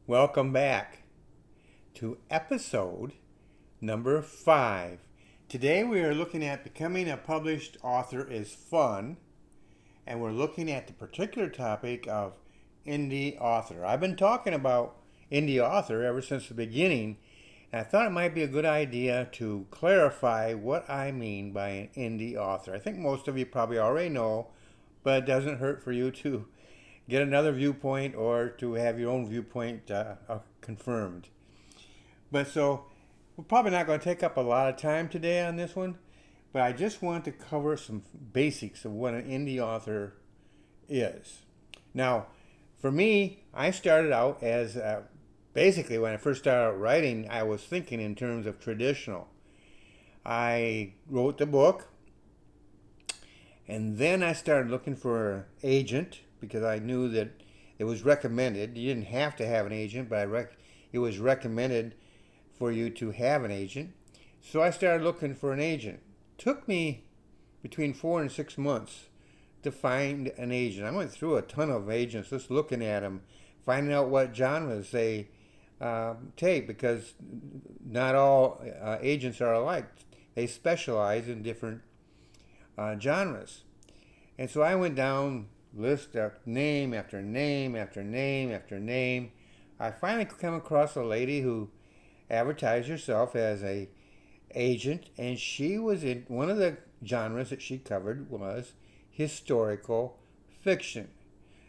Welcome back to episode number 5. Today we are looking at becoming a published author is fun, and we're looking at the particular topic of indie author. I've been talking about indie author ever since the beginning, and I thought it might be a good idea to clarify what I mean by an indie author. I think most of you probably already know, but it doesn't hurt for you to get another viewpoint or to have your own viewpoint confirmed. But so we're probably not going to take up a lot of time today on this one, but I just want to cover some basics of what an indie author is. Now, for me, I started out as basically when I first started out writing, I was thinking in terms of traditional. I wrote the book, and then I started looking for an agent because I knew that it was recommended. You didn't have to have an agent, but it was recommended for you to have an agent. So I started looking for an agent. It took me between 4 and 6 months to find an agent. I went through a ton of agents, just looking at them, finding out what genres they take, because not all agents are alike. They specialize in different genres. And so I went down list of name after name after name after name. I finally come across a lady who advertised herself as a agent, and she was in one of the genres that she covered was historical fiction.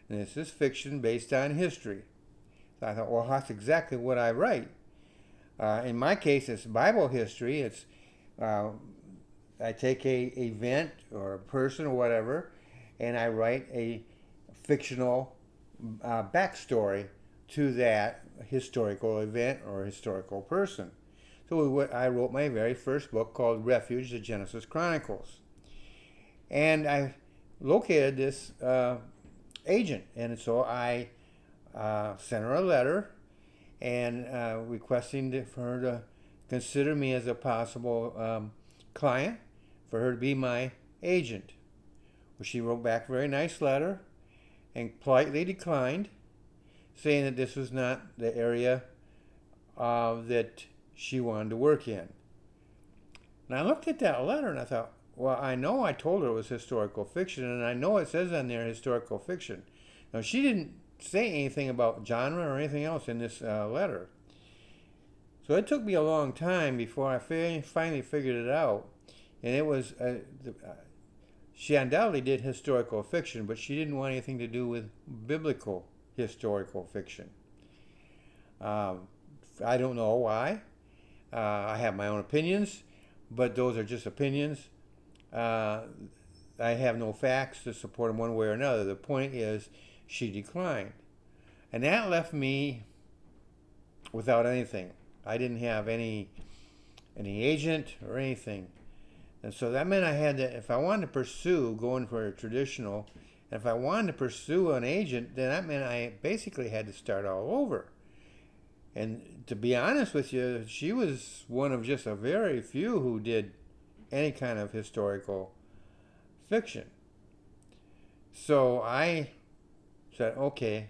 And this is fiction based on history. So I thought, well, that's exactly what I write. In my case, it's Bible history. It's I take a event or a person or whatever, and I write a fictional backstory to that historical event or historical person. So I wrote my very first book called Refuge, the Genesis Chronicles. And I located this agent, and so I sent her a letter and requesting for her to consider me as a possible client, for her to be my agent. Well, she wrote back a very nice letter and politely declined, saying that this was not the area that she wanted to work in. And I looked at that letter and I thought, well, I know I told her it was historical fiction, and I know it says on there historical fiction. Now, she didn't say anything about genre or anything else in this letter. So it took me a long time before I finally figured it out. And it was she undoubtedly did historical fiction, but she didn't want anything to do with biblical historical fiction. I don't know why. I have my own opinions, but those are just opinions. I have no facts to support them one way or another. The point is, she declined. And that left me without anything. I didn't have any agent or anything. And so that meant I had to, if I wanted to pursue going for a traditional, and if I wanted to pursue an agent, then that meant I basically had to start all over. And to be honest with you, she was one of just a very few who did any kind of historical fiction. So I said, okay,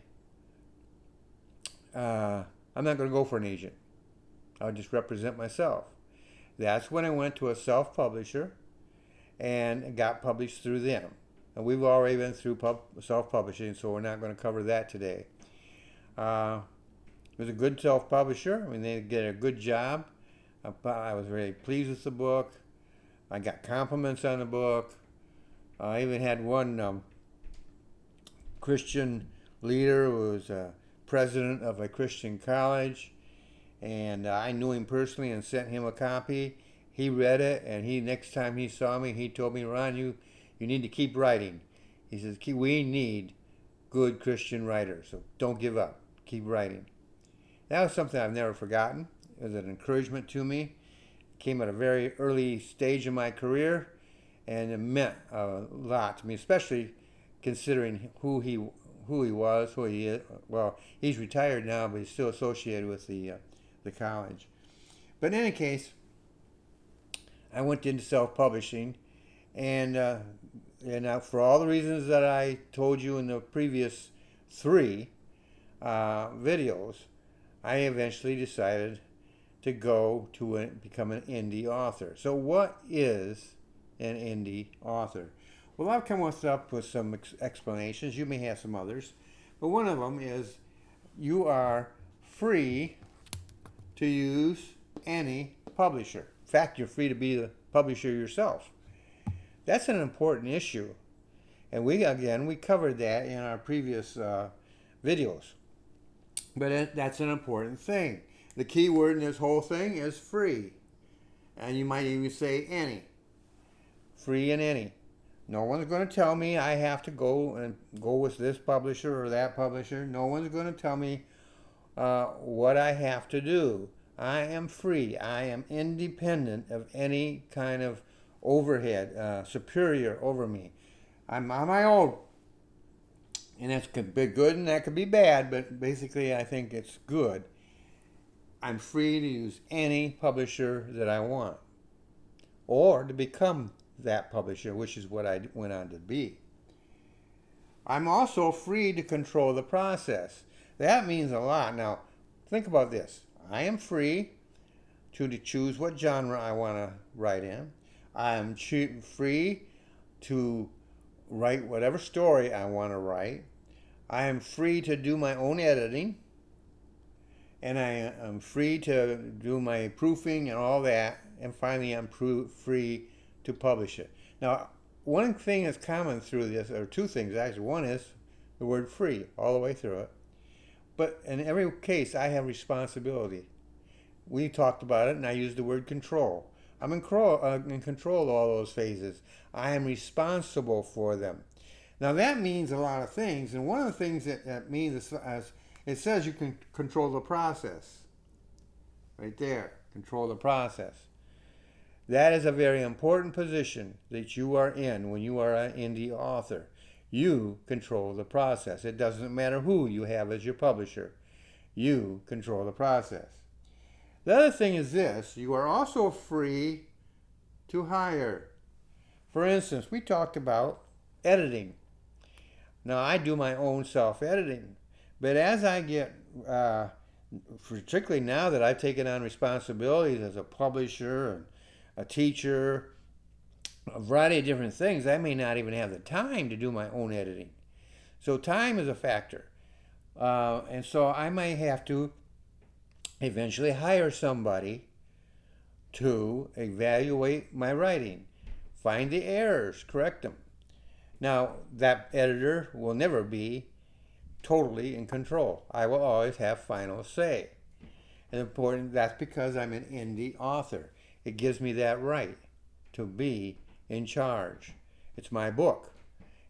I'm not going to go for an agent. I'll just represent myself. That's when I went to a self-publisher and got published through them. And we've already been through self-publishing, so we're not going to cover that today. It was a good self-publisher. I mean, they did a good job. I was very pleased with the book. I got compliments on the book. I even had one Christian leader who was president of a Christian college, and I knew him personally and sent him a copy. He read it, and next time he saw me, he told me, Ron, you need to keep writing. He says, we need good Christian writers, so don't give up. Keep writing. That was something I've never forgotten. It was an encouragement to me. It came at a very early stage in my career, and it meant a lot to me, especially considering who he was, who he is. Well, he's retired now, but he's still associated with the college. But in any case, I went into self-publishing, and for all the reasons that I told you in the previous 3 videos, I eventually decided to go to become an indie author. So what is an indie author? Well, I've come up with some explanations. You may have some others. But one of them is you are free to use any publisher. In fact, you're free to be the publisher yourself. That's an important issue. And we covered that in our previous videos. But that's an important thing. The key word in this whole thing is free. And you might even say any. Free and any. No one's going to tell me I have to go with this publisher or that publisher. No one's going to tell me what I have to do. I am free. I am independent of any kind of overhead, superior over me. I'm on my own. And that could be good and that could be bad, but basically I think it's good. I'm free to use any publisher that I want, or to become that publisher, which is what I went on to be. I'm also free to control the process. That means a lot. Now, think about this. I am free to choose what genre I want to write in. I'm free to write whatever story I want to write. I am free to do my own editing. And I am free to do my proofing and all that. And finally, I'm free to publish it. Now, one thing that's common through this, or two things actually. One is the word free all the way through it. But in every case, I have responsibility. We talked about it, and I used the word control. I'm in control of all those phases. I am responsible for them. Now, that means a lot of things. And one of the things that means is it says you can control the process. Right there. Control the process. That is a very important position that you are in when you are an indie author. You control the process. It doesn't matter who you have as your publisher. You control the process. The other thing is this. You are also free to hire. For instance, we talked about editing. Now, I do my own self-editing. But as I get, particularly now that I've taken on responsibilities as a publisher and a teacher, a variety of different things, I may not even have the time to do my own editing. So time is a factor. And so I may have to eventually hire somebody to evaluate my writing, find the errors, correct them. Now, that editor will never be totally in control. I will always have final say. And important, that's because I'm an indie author. It gives me that right to be in charge. It's my book.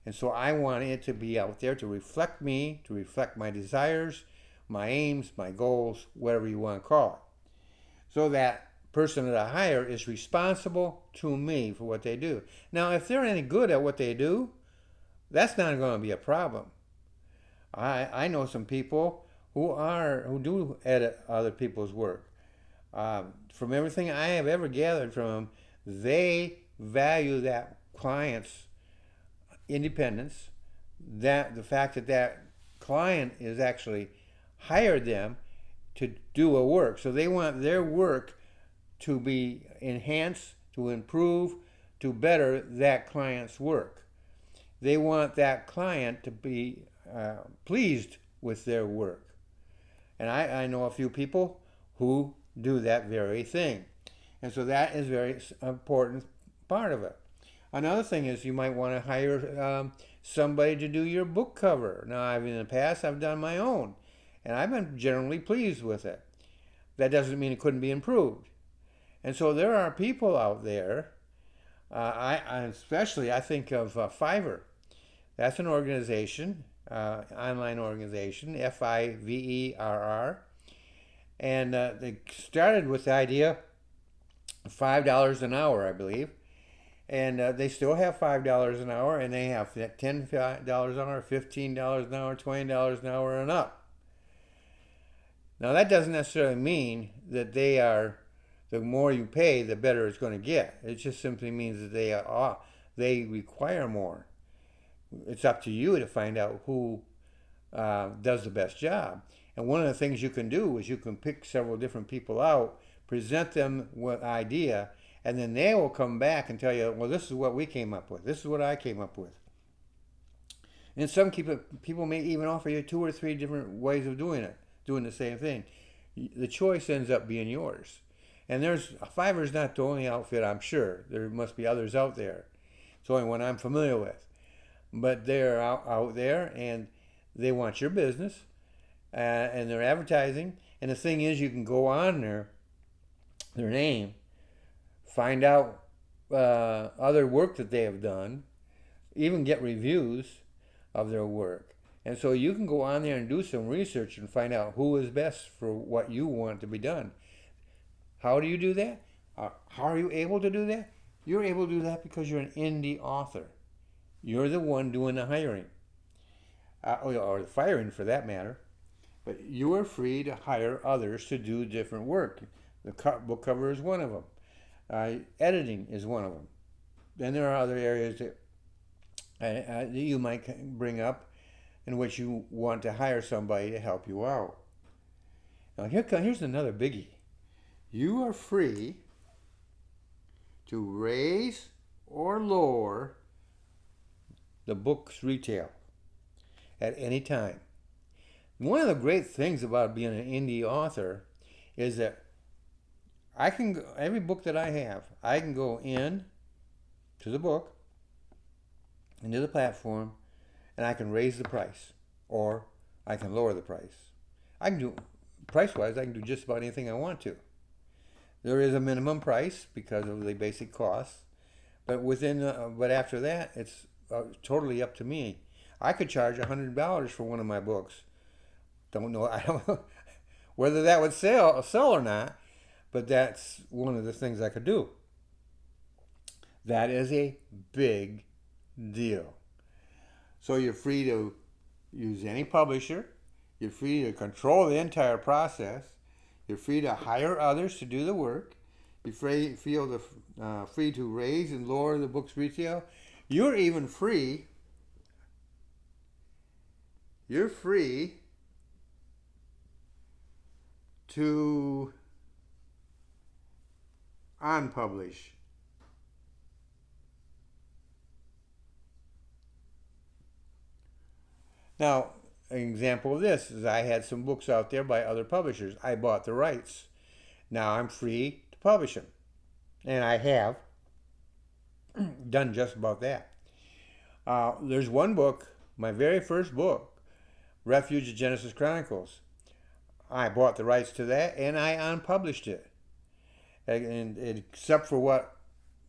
And so I want it to be out there to reflect me, to reflect my desires, my aims, my goals, whatever you want to call it. So that person that I hire is responsible to me for what they do. Now, if they're any good at what they do, that's not going to be a problem. I know some people who do edit other people's work. From everything I have ever gathered from them, they value that client's independence, that the fact that that client is actually hired them to do a work. So they want their work to be enhanced, to improve, to better that client's work. They want that client to be pleased with their work. And I know a few people who do that very thing. And so that is a very important part of it. Another thing is you might want to hire somebody to do your book cover. Now, in the past, I've done my own, and I've been generally pleased with it. That doesn't mean it couldn't be improved. And so there are people out there, especially I think of Fiverr. That's an organization, online organization, Fiverr. And they started with the idea of $5 an hour, I believe. And they still have $5 an hour, and they have $10 an hour, $15 an hour, $20 an hour, and up. Now, that doesn't necessarily mean that they are, the more you pay, the better it's going to get. It just simply means that they require more. It's up to you to find out who does the best job. And one of the things you can do is you can pick several different people out, present them with idea, and then they will come back and tell you, well, this is what we came up with. This is what I came up with. And some people may even offer you 2 or 3 different ways of doing it, doing the same thing. The choice ends up being yours. And Fiverr's not the only outfit, I'm sure. There must be others out there. It's the only one I'm familiar with. But they're out there, and they want your business, and they're advertising. And the thing is, you can go on their name, find out other work that they have done, even get reviews of their work. And so you can go on there and do some research and find out who is best for what you want to be done. How do you do that? How are you able to do that? You're able to do that because you're an indie author. You're the one doing the hiring, or the firing for that matter. But you are free to hire others to do different work. The book cover is one of them. Editing is one of them. Then there are other areas that you might bring up in which you want to hire somebody to help you out. Now here's another biggie. You are free to raise or lower the book's retail at any time. One of the great things about being an indie author is that every book that I have, I can go in to the book, into the platform, and I can raise the price, or I can lower the price. I can do, price-wise, I can do just about anything I want to. There is a minimum price because of the basic costs, but but after that, it's totally up to me. I could charge $100 for one of my books. I don't know whether that would sell or not, but that's one of the things I could do. That is a big deal. So you're free to use any publisher. You're free to control the entire process. You're free to hire others to do the work. You're free to raise and lower the book's retail. You're even free. You're free to unpublish. Now, an example of this is I had some books out there by other publishers. I bought the rights. Now I'm free to publish them. And I have done just about that. There's one book, my very first book, Refuge of Genesis Chronicles. I bought the rights to that and I unpublished it. And except for what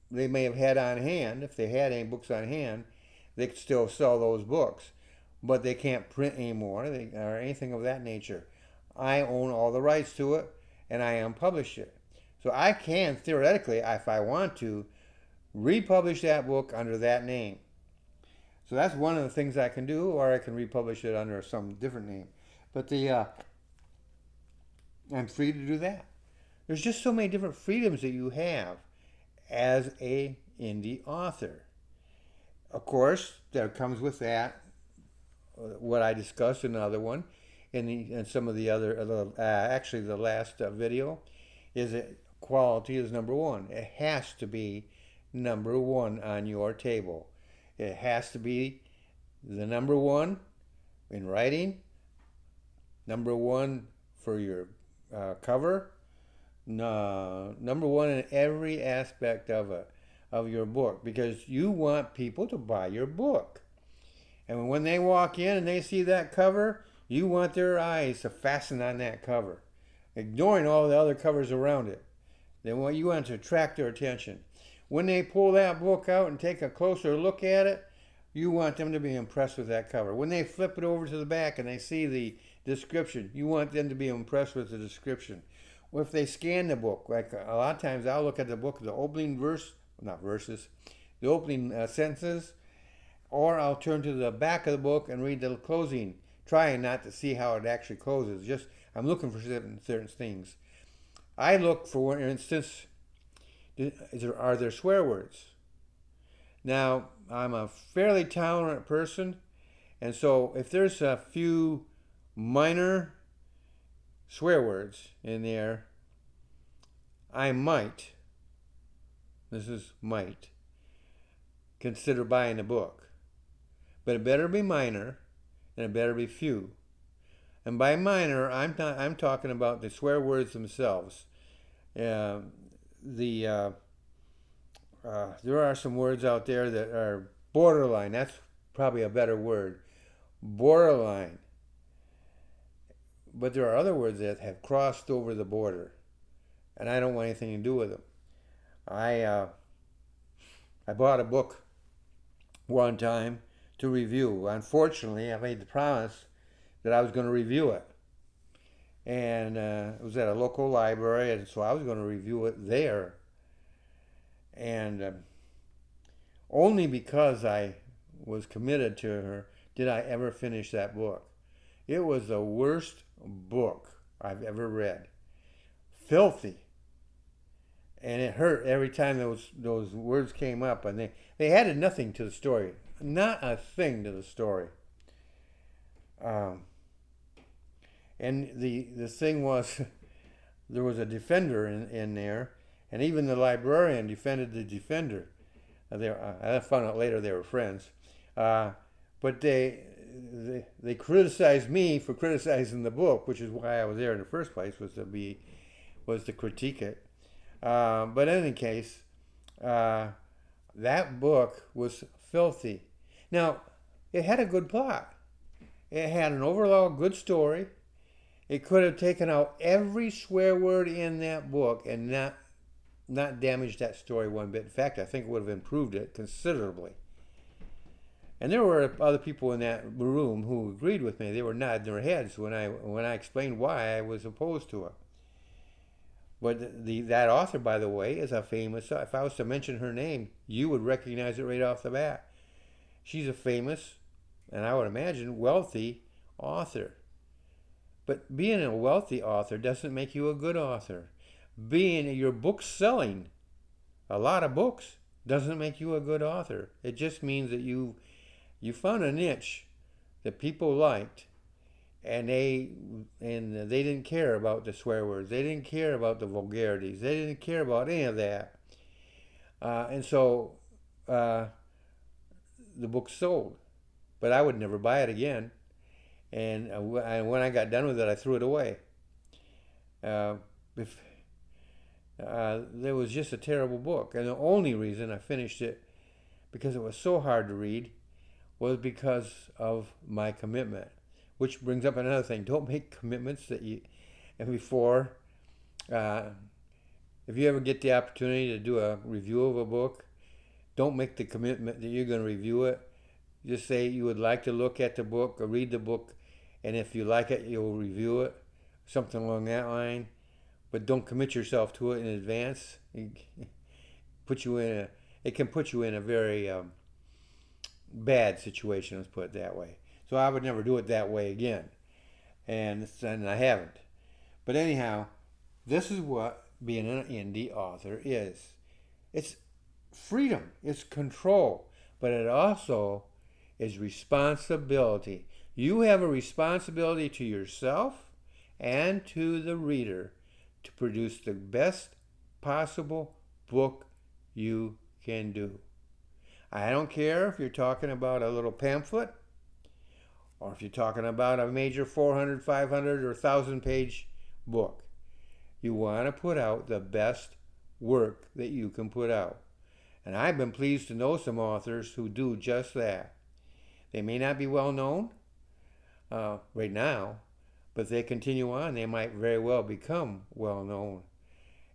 they may have had on hand, if they had any books on hand, they could still sell those books. But they can't print anymore or anything of that nature. I own all the rights to it, and I unpublish it. So I can, theoretically, if I want to, republish that book under that name. So that's one of the things I can do, or I can republish it under some different name. But I'm free to do that. There's just so many different freedoms that you have as a indie author. Of course, there comes with that what I discussed in another one, in some of the other, actually the last video, is that quality is number one. It has to be number one on your table. It has to be the number one in writing, number one for your cover, number one in every aspect of your book, because you want people to buy your book. And when they walk in and they see that cover, you want their eyes to fasten on that cover, ignoring all the other covers around it. You want to attract their attention. When they pull that book out and take a closer look at it, you want them to be impressed with that cover. When they flip it over to the back and they see the description, you want them to be impressed with the description. Or if they scan the book, like a lot of times I'll look at the book, the opening the opening sentences, or I'll turn to the back of the book and read the closing, trying not to see how it actually closes. Just I'm looking for certain things. I look for instance, are there swear words? Now, I'm a fairly tolerant person, And so if there's a few minor swear words in there, I might, this is might, consider buying the book. But it better be minor and it better be few. And by minor, I'm talking about the swear words themselves. Uh, there are some words out there that are borderline. That's probably a better word. Borderline. But there are other words that have crossed over the border, and I don't want anything to do with them. I bought a book one time to review. Unfortunately, I made the promise that I was going to review it, and it was at a local library, and so I was going to review it there. And only because I was committed to her did I ever finish that book. It was the worst book I've ever read. Filthy. And it hurt every time those words came up, and they added nothing to the story. Not a thing to the story. And the thing was, there was a defender in there, and even the librarian defended the defender. I found out later they were friends. But they criticized me for criticizing the book, which is why I was there in the first place, was to critique it. But in any case, that book was filthy. Now, it had a good plot. It had an overall good story. It could have taken out every swear word in that book and not damaged that story one bit. In fact, I think it would have improved it considerably. And there were other people in that room who agreed with me. They were nodding their heads when I explained why I was opposed to it. But that author, by the way, is a famous. If I was to mention her name, you would recognize it right off the bat. She's a famous, and I would imagine, wealthy author. But being a wealthy author doesn't make you a good author. Being your book selling a lot of books doesn't make you a good author. It just means that you found a niche that people liked, and they didn't care about the swear words. They didn't care about the vulgarities. They didn't care about any of that. And so the book sold, but I would never buy it again. And when I got done with it, I threw it away. There was just a terrible book, and the only reason I finished it, because it was so hard to read, was because of my commitment. Which brings up another thing: don't make commitments that you. And before, if you ever get the opportunity to do a review of a book, don't make the commitment that you're going to review it. Just say you would like to look at the book or read the book, and if you like it, you'll review it, something along that line. But don't commit yourself to it in advance. It can put you in a very bad situation. Let's put it that way. So I would never do it that way again, and I haven't. But anyhow, this is what being an indie author is. It's freedom. It's control, but it also is responsibility. You have a responsibility to yourself and to the reader to produce the best possible book you can do. I don't care if you're talking about a little pamphlet or if you're talking about a major 400, 500, or 1,000 page book. You want to put out the best work that you can put out. And I've been pleased to know some authors who do just that. They may not be well known right now, but if they continue on, they might very well become well known.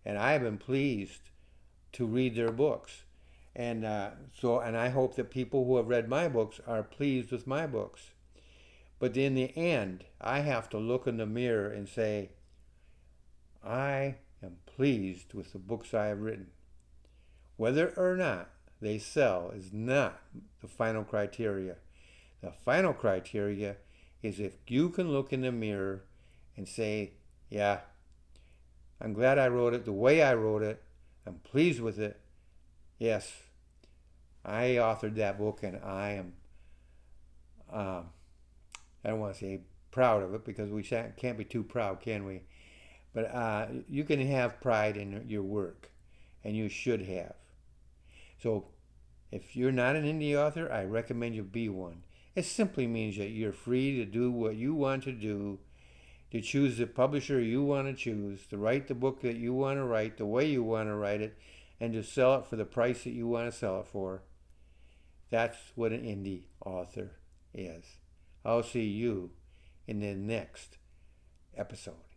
And I've been pleased to read their books. And I hope that people who have read my books are pleased with my books. But in the end, I have to look in the mirror and say, I am pleased with the books I have written. Whether or not they sell is not the final criteria. The final criteria is if you can look in the mirror and say, yeah, I'm glad I wrote it the way I wrote it. I'm pleased with it. Yes, I authored that book, and I don't want to say proud of it because we can't be too proud, can we? But you can have pride in your work, and you should have. So if you're not an indie author, I recommend you be one. It simply means that you're free to do what you want to do, to choose the publisher you want to choose, to write the book that you want to write, the way you want to write it, and to sell it for the price that you want to sell it for. That's what an indie author is. I'll see you in the next episode.